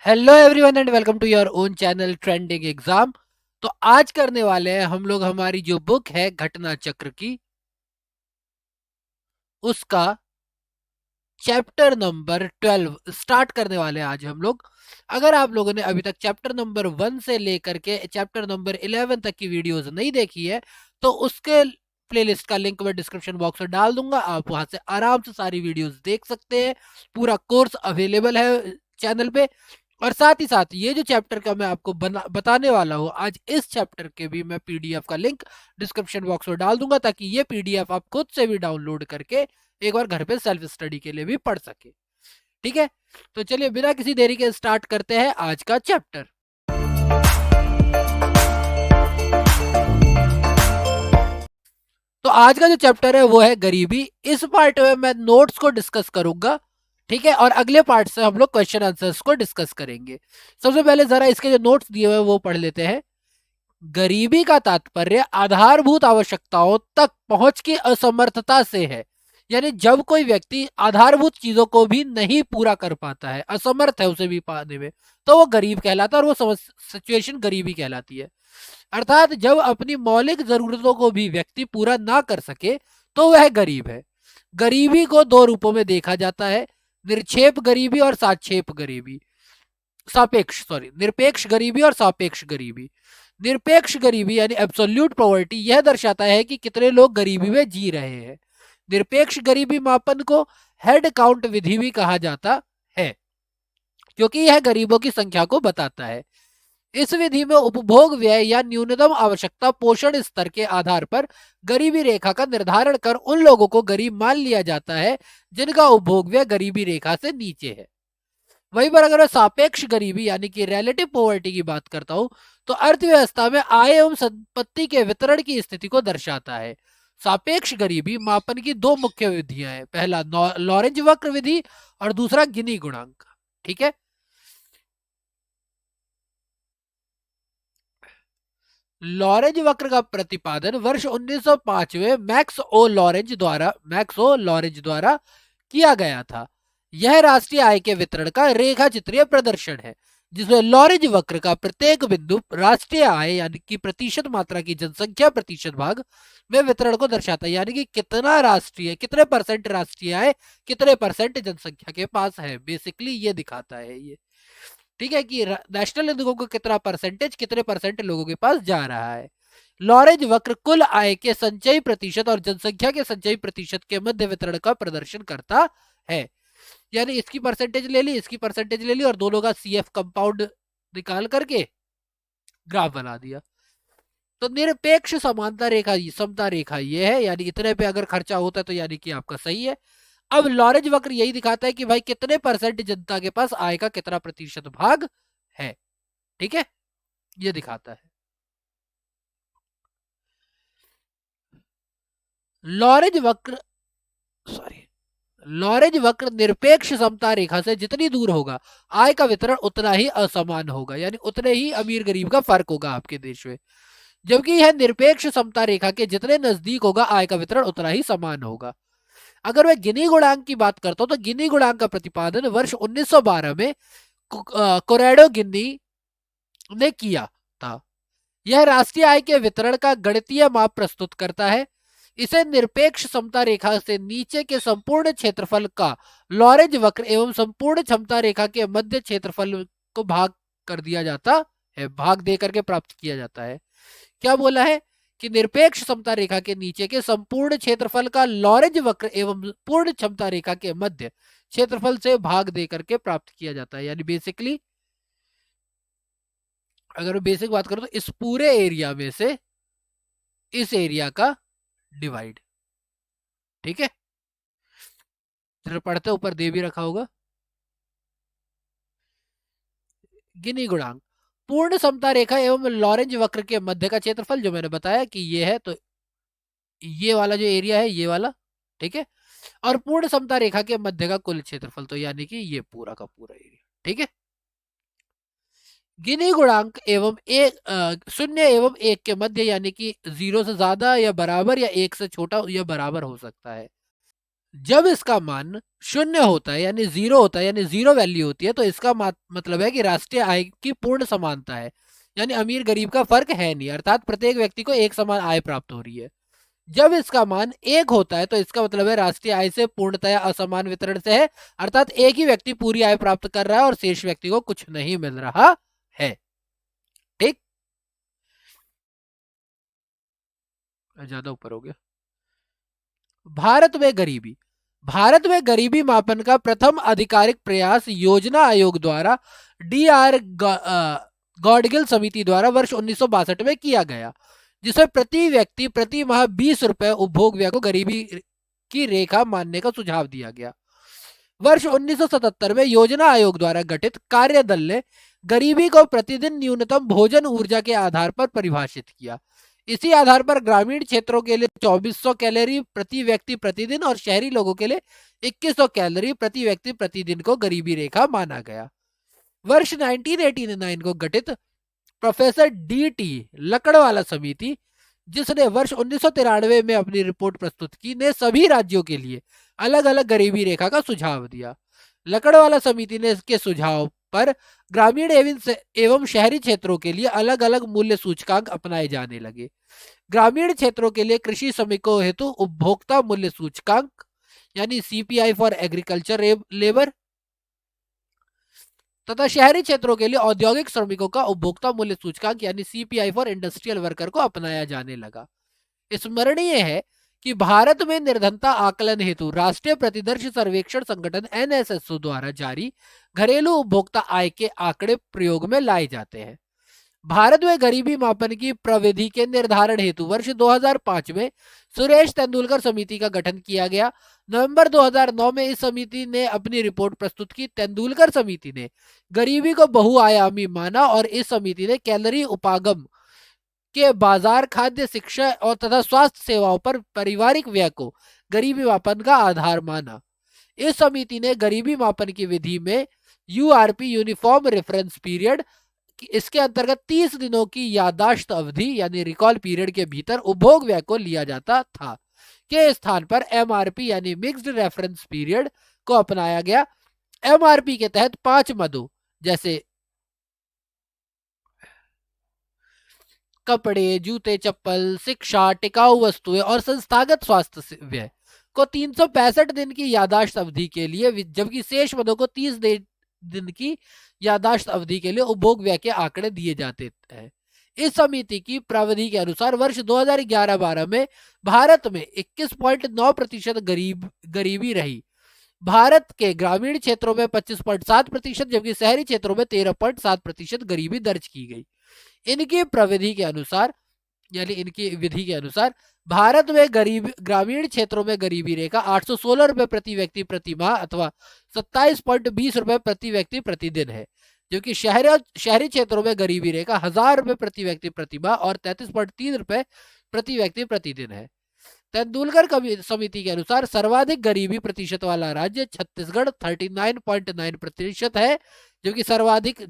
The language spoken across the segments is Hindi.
Hello everyone and welcome to your own channel trending exam. तो आज करने वाले हैं हम लोग हमारी जो बुक है घटना चक्र की, उसका चैप्टर नंबर 12 स्टार्ट करने वाले हैं आज हम लोग। अगर आप लोगों ने अभी तक चैप्टर नंबर 1 से लेकर के चैप्टर नंबर 11 तक की वीडियोस नहीं देखी है तो उसके प्लेलिस्ट का लिंक मैं डिस्क्रिप्शन बॉक्स में डाल दूंगा। आप वहां से आराम से सारी वीडियोस देख सकते हैं। पूरा कोर्स अवेलेबल है चैनल पे। और साथ ही साथ ये जो चैप्टर का मैं आपको बताने वाला हूँ आज, इस चैप्टर के भी मैं पीडीएफ का लिंक डिस्क्रिप्शन बॉक्स में डाल दूंगा, ताकि ये पीडीएफ आप खुद से भी डाउनलोड करके एक बार घर पे सेल्फ स्टडी के लिए भी पढ़ सके। ठीक है, तो चलिए बिना किसी देरी के स्टार्ट करते हैं आज का चैप्टर। तो आज का जो चैप्टर है वो है गरीबी। इस पार्ट में मैं नोट्स को डिस्कस करूंगा, ठीक है, और अगले पार्ट से हम लोग क्वेश्चन आंसर्स को डिस्कस करेंगे। सबसे पहले जरा इसके जो नोट्स दिए हुए हैं वो पढ़ लेते हैं। गरीबी का तात्पर्य आधारभूत आवश्यकताओं तक पहुंच की असमर्थता से है। यानी जब कोई व्यक्ति आधारभूत चीजों को भी नहीं पूरा कर पाता है, असमर्थ है उसे भी पाने में, तो वो गरीब कहलाता है और वो सिचुएशन गरीबी कहलाती है। अर्थात जब अपनी मौलिक जरूरतों को भी व्यक्ति पूरा ना कर सके तो वह गरीब है। गरीबी को दो रूपों में देखा जाता है, निरक्षेप गरीबी और साक्षेप गरीबी। निरपेक्ष गरीबी और सापेक्ष गरीबी। निरपेक्ष गरीबी यानी एब्सोल्यूट पॉवर्टी यह दर्शाता है कि कितने लोग गरीबी में जी रहे हैं। निरपेक्ष गरीबी मापन को हेड काउंट विधि भी कहा जाता है, क्योंकि यह गरीबों की संख्या को बताता है। इस विधि में उपभोग व्यय या न्यूनतम आवश्यकता पोषण स्तर के आधार पर गरीबी रेखा का निर्धारण कर उन लोगों को गरीब मान लिया जाता है जिनका उपभोग व्यय गरीबी रेखा से नीचे है। वहीं पर अगर मैं सापेक्ष गरीबी यानी कि रिलेटिव पॉवर्टी की बात करता हूं, तो अर्थव्यवस्था में आय एवं संपत्ति के वितरण की स्थिति को दर्शाता है। सापेक्ष गरीबी मापन की दो मुख्य विधियां हैं, पहला लॉरेंज वक्र विधि और दूसरा गिनी गुणांक। ठीक है, लॉरेंज वक्र का प्रतिपादन वर्ष 1905 में मैक्स ओ लॉरेंज द्वारा किया गया था। यह राष्ट्रीय आय के वितरण का रेखा चित्रीय प्रदर्शन है, जिसमें लॉरेंज वक्र का प्रत्येक बिंदु राष्ट्रीय आय यानी कि प्रतिशत मात्रा की जनसंख्या प्रतिशत भाग में वितरण को दर्शाता है। यानी कि कितने परसेंट राष्ट्रीय आय कितने परसेंट जनसंख्या के पास है, बेसिकली ये दिखाता है ये। ठीक है, कि नेशनल इनकम को कितना परसेंटेज कितने परसेंट लोगों के पास जा रहा है। लॉरेंज वक्र कुल आय के संचयी प्रतिशत और जनसंख्या के संचयी प्रतिशत के मध्य वितरण का प्रदर्शन करता है। यानी इसकी परसेंटेज ले ली, इसकी परसेंटेज ले ली और दोनों का सीएफ कंपाउंड निकाल करके ग्राफ बना दिया। तो निरपेक्ष समानता रेखा समता रेखा ये है, यानी इतने पे अगर खर्चा होता है तो यानी कि आपका सही है। अब लॉरेंज वक्र यही दिखाता है कि भाई कितने परसेंट जनता के पास आय का कितना प्रतिशत भाग है। ठीक है, ये दिखाता है। लॉरेंज वक्र सॉरी लॉरेंज वक्र निरपेक्ष समता रेखा से जितनी दूर होगा आय का वितरण उतना ही असमान होगा, यानी उतने ही अमीर गरीब का फर्क होगा आपके देश में। जबकि यह निरपेक्ष समता रेखा के जितने नजदीक होगा आय का वितरण उतना ही समान होगा। अगर मैं गिनी गुणांक की बात करता हूं तो गिनी गुणांक का प्रतिपादन वर्ष 1912 में कोरेडो गिनी ने किया था। यह राष्ट्रीय आय के वितरण का गणितीय माप प्रस्तुत करता है। इसे निरपेक्ष समता रेखा से नीचे के संपूर्ण क्षेत्रफल का लॉरेंज वक्र एवं संपूर्ण क्षमता रेखा के मध्य क्षेत्रफल को भाग कर दिया जाता है, भाग दे करके प्राप्त किया जाता है। क्या बोला है कि निरपेक्ष समता रेखा के नीचे के संपूर्ण क्षेत्रफल का लॉरेंज वक्र एवं पूर्ण क्षमता रेखा के मध्य क्षेत्रफल से भाग दे करके प्राप्त किया जाता है। यानी बेसिकली अगर मैं बेसिक बात करूं तो इस पूरे एरिया में से इस एरिया का डिवाइड। ठीक है, जरा पढ़ते ऊपर दे भी रखा होगा। गिनी गुणांक पूर्ण समता रेखा एवं लॉरेंज वक्र के मध्य का क्षेत्रफल जो मैंने बताया कि ये है, तो ये वाला जो एरिया है ये वाला। ठीक है, और पूर्ण समता रेखा के मध्य का कुल क्षेत्रफल, तो यानी कि ये पूरा का पूरा एरिया। ठीक है, गिनी गुणांक एवं शून्य एवं एक के मध्य, यानी कि 0 से ज्यादा या बराबर या 1 से छोटा या बराबर हो सकता है। जब इसका मान शून्य होता है यानी जीरो होता है यानी जीरो वैल्यू होती है तो इसका मतलब है कि राष्ट्रीय आय की पूर्ण समानता है, यानी अमीर गरीब का फर्क है नहीं, अर्थात प्रत्येक व्यक्ति को एक समान आय प्राप्त हो रही है। जब इसका मान एक होता है तो इसका मतलब है राष्ट्रीय आय से पूर्णतया असमान वितरण से है, अर्थात एक ही व्यक्ति पूरी आय प्राप्त कर रहा है और शेष व्यक्ति को कुछ नहीं मिल रहा है। ठीक, ज्यादा ऊपर हो गया। भारत में गरीबी, भारत में गरीबी मापन का प्रथम आधिकारिक प्रयास योजना आयोग द्वारा डी गॉडगिल समिति द्वारा वर्ष 1962 में किया गया, जिसे प्रति व्यक्ति प्रति माह 20 रुपए उपभोग व्यय को गरीबी की रेखा मानने का सुझाव दिया गया। वर्ष 1977 में योजना आयोग द्वारा गठित कार्यदल ने गरीबी को प्रतिदिन न्यूनतम भोजन ऊर्जा के आधार पर परिभाषित किया। इसी आधार पर ग्रामीण क्षेत्रों के लिए 2400 कैलोरी प्रति व्यक्ति प्रतिदिन और शहरी लोगों के लिए 2100 कैलोरी प्रति व्यक्ति प्रतिदिन को गरीबी रेखा माना गया। वर्ष 1989 को गठित प्रोफेसर डी.टी. लकड़वाला समिति, जिसने वर्ष 1993 में अपनी रिपोर्ट प्रस्तुत की, ने सभी राज्यों के लिए अलग अलग गरीबी रेखा का सुझाव दिया। लकड़वाला समिति ने इसके सुझाव पर ग्रामीण एवं शहरी क्षेत्रों के लिए अलग अलग मूल्य सूचकांक अपनाए जाने लगे। ग्रामीण क्षेत्रों के लिए कृषि श्रमिकों हेतु उपभोक्ता मूल्य सूचकांक यानी सीपीआई फॉर एग्रीकल्चर लेबर तथा शहरी क्षेत्रों के लिए औद्योगिक श्रमिकों का उपभोक्ता मूल्य सूचकांक यानी सीपीआई फॉर इंडस्ट्रियल वर्कर को अपनाया जाने लगा। स्मरणीय है कि भारत में निर्धनता आकलन हेतु राष्ट्रीय प्रतिदर्श सर्वेक्षण संगठन एनएसएसओ द्वारा जारी घरेलू उपभोक्ता आय के आंकड़े प्रयोग में लाए जाते हैं। भारत में गरीबी मापन की प्रविधि के निर्धारण हेतु वर्ष 2005 में सुरेश तेंदुलकर समिति का गठन किया गया। नवंबर 2009 में इस समिति ने अपनी रिपोर्ट प्रस्तुत की। तेंदुलकर समिति ने गरीबी को बहुआयामी माना और इस समिति ने कैलोरी उपागम के बाजार, खाद्य, शिक्षा और तथा स्वास्थ्य सेवाओं पर पारिवारिक व्यय को गरीबी मापन का आधार माना। इस समिति ने गरीबी मापन की विधि में यूआरपी यूनिफॉर्म रेफरेंस पीरियड, इसके अंतर्गत 30 दिनों की यादाश्त अवधि यानी रिकॉल पीरियड के भीतर उपभोग व्यय को लिया जाता था, के स्थान पर एमआरपी यानी मिक्स्ड रेफरेंस पीरियड को अपनाया गया। एमआरपी के तहत 5 मदों जैसे कपड़े, जूते, चप्पल, शिक्षा, टिकाऊ वस्तुएं और संस्थागत स्वास्थ्य व्यय को 365 दिन की यादाश्त अवधि के लिए, जबकि शेष मदों को 30 दिन की यादाश्त अवधि के लिए उपभोग व्यय के आंकड़े दिए जाते हैं। इस समिति की प्रावधि के अनुसार वर्ष 2011-12 में भारत में 21.9% गरीबी रही। भारत के ग्रामीण क्षेत्रों में 25.7%, जबकि शहरी क्षेत्रों में 13.7% गरीबी दर्ज की गई। इनकी प्रविधि के अनुसार यानी इनकी विधि के अनुसार भारत में ग्रामीण क्षेत्रों में गरीबी रेखा 816 रुपए प्रति व्यक्ति प्रति माह अथवा 27.20 रुपए प्रति व्यक्ति प्रतिदिन है, जबकि शहरी क्षेत्रों में गरीबी रेखा 1000 रुपए प्रति व्यक्ति प्रति माह और 33.3 रुपए प्रति व्यक्ति प्रतिदिन है। तेंदुलकर समिति के अनुसार सर्वाधिक गरीबी प्रतिशत वाला राज्य छत्तीसगढ़ 39.9% है, जबकि सर्वाधिक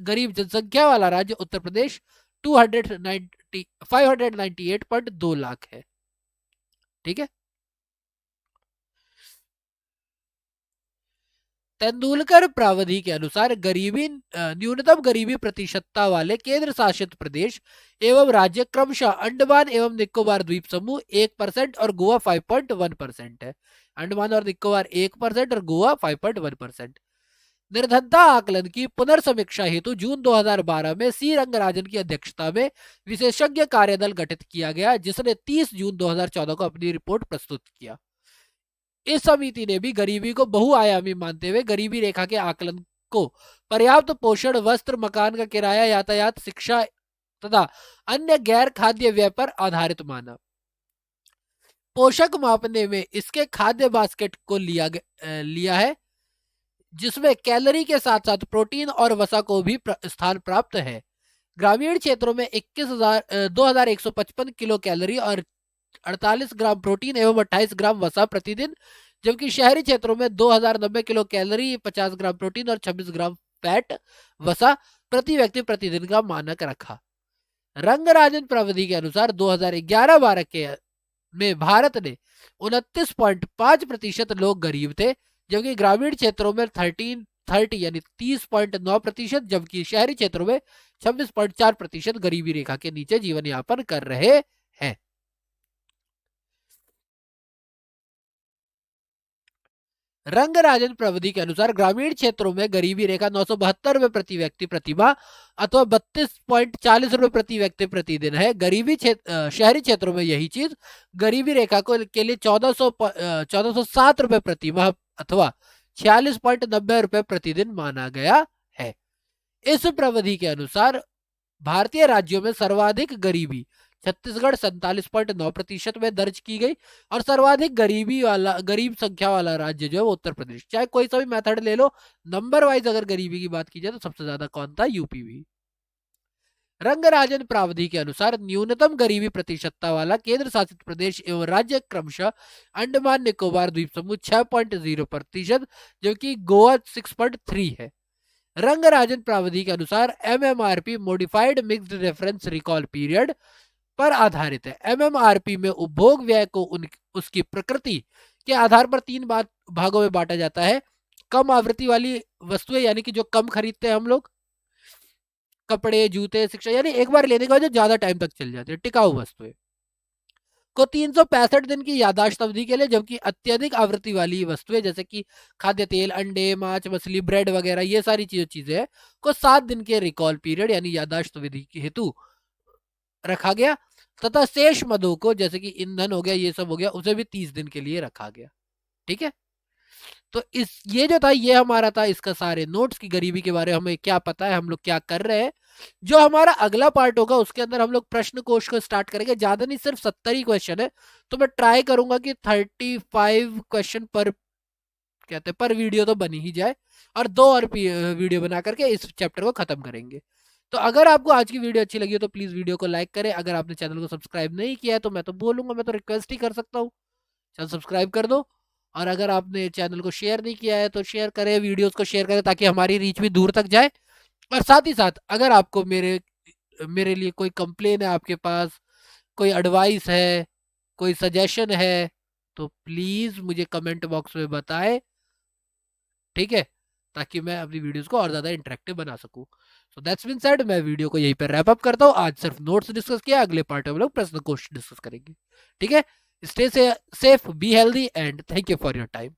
गरीब जनसंख्या वाला राज्य उत्तर प्रदेश 598.2 लाख है। ठीक है। तेंदुलकर प्रावधि के अनुसार न्यूनतम गरीबी प्रतिशतता वाले केंद्र शासित प्रदेश एवं राज्य क्रमशः अंडमान एवं निकोबार द्वीप समूह 1% और गोवा 5.1% है। अंडमान और निकोबार 1% और गोवा 5.1%। निर्धनता आकलन की पुनर्समीक्षा हेतु जून 2012 में सी रंगराजन की अध्यक्षता में विशेषज्ञ कार्यदल गठित किया गया, जिसने 30 जून 2014 को अपनी रिपोर्ट प्रस्तुत किया। इस समिति ने भी गरीबी को बहुआयामी मानते हुए गरीबी रेखा के आकलन को पर्याप्त पोषण, वस्त्र, मकान का किराया, यातायात, शिक्षा तथा अन्य गैर खाद्य व्यय पर आधारित माना। पोषक मापने में इसके खाद्य बास्केट को लिया है, जिसमें कैलोरी के साथ साथ प्रोटीन और वसा को भी स्थान प्राप्त है। ग्रामीण क्षेत्रों में 2155 किलो कैलोरी और 48 ग्राम प्रोटीन एवं 28 ग्राम वसा प्रतिदिन, जबकि शहरी क्षेत्रों में 2090 किलो कैलोरी, 50 ग्राम प्रोटीन और 26 ग्राम फैट वसा प्रति व्यक्ति प्रतिदिन का मानक रखा। रंगराजन प्रविधि के अनुसार 2011-12 के में भारत ने 29.5% लोग गरीब थे, जबकि ग्रामीण क्षेत्रों में 30 यानी 30.9%, जबकि शहरी क्षेत्रों में 26.4% गरीबी रेखा के नीचे जीवन यापन कर रहे हैं। रंगराजन प्रविधि के अनुसार ग्रामीण क्षेत्रों में गरीबी रेखा 972 प्रति व्यक्ति प्रतिमाह अथवा 32.40 प्रति व्यक्ति प्रतिदिन है। शहरी क्षेत्रों में यही चीज गरीबी रेखा को के लिए 1407 प्रतिमाह अथवा 46.90 प्रतिदिन माना गया है। इस प्रविधि के अनुसार भारतीय राज्यों में सर्वाधिक गरीबी छत्तीसगढ़ 47.9% में दर्ज की गई और सर्वाधिक गरीब संख्या वाला राज्य जो है वो उत्तर प्रदेश। चाहे कोई सा भी मेथड ले लो, नंबर वाइज अगर गरीबी की बात की जाए तो सबसे ज्यादा कौन था? यूपी भी। रंगराजन प्रावधि के अनुसार न्यूनतम गरीबी प्रतिशतता वाला केंद्र शासित प्रदेश एवं राज्य क्रमशः अंडमान निकोबार द्वीप समूह 6.0%, जबकि गोवा 6.3 है। रंगराजन प्रावधि के अनुसार MMRP modified mixed reference recall period पर आधारित है। MMRP में उपभोग व्यय को उसकी प्रकृति के आधार पर 3 भागों में बांटा जाता है। कम आवृत्ति वाली वस्तुएं यानी कि जो कम खरीदते हैं हम लोग, कपड़े, जूते, शिक्षा, यानी एक बार लेने के बाद जो ज्यादा टाइम तक चल जाते हैं, टिकाऊ वस्तुएं को 365 दिन की यादाश्त अवधि के लिए, जबकि अत्यधिक आवृत्ति वाली वस्तुएं जैसे कि खाद्य तेल, अंडे, मांस, मछली, ब्रेड वगैरह ये सारी चीजें हैं को 7 दिन के रिकॉल पीरियड यानी यादाश्त अवधि के हेतु रखा गया, तथा शेष मदों को जैसे कि ईंधन हो गया, ये सब हो गया, उसे भी 30 दिन के लिए रखा गया। ठीक है, तो ये जो था ये हमारा था इसका सारे नोट्स की गरीबी के बारे में हमें क्या पता है, हम लोग क्या कर रहे हैं। जो हमारा अगला पार्ट होगा उसके अंदर हम लोग प्रश्न कोश को स्टार्ट करेंगे। ज्यादा नहीं, सिर्फ 70 ही क्वेश्चन है, तो मैं ट्राई करूंगा कि 35 क्वेश्चन पर कहते पर वीडियो तो बनी ही जाए, और 2 और वीडियो बना करके इस चैप्टर को खत्म करेंगे। तो अगर आपको आज की वीडियो अच्छी लगी हो तो प्लीज वीडियो को लाइक करें। अगर आपने चैनल को सब्सक्राइब नहीं किया है तो मैं तो बोलूंगा, मैं तो रिक्वेस्ट ही कर सकता हूँ, चैनल सब्सक्राइब कर दो। और अगर आपने चैनल को शेयर नहीं किया है तो शेयर करें, वीडियोस को शेयर करें ताकि हमारी रीच भी दूर तक जाए। और साथ ही साथ अगर आपको मेरे लिए कोई कंप्लेन है, आपके पास कोई एडवाइस है, कोई सजेशन है, तो प्लीज मुझे कमेंट बॉक्स में बताएं। ठीक है, ताकि मैं अपनी वीडियोस को और ज्यादा इंटरेक्टिव बना सकूं। सो दैट्स बीन सेड, मैं वीडियो को यहीं पर रैप अप करता हूं। आज सिर्फ नोट्स डिस्कस किया, अगले पार्ट में हम लोग प्रश्न क्वेश्चन डिस्कस करेंगे। ठीक है, stay safe, be healthy and thank you for your time.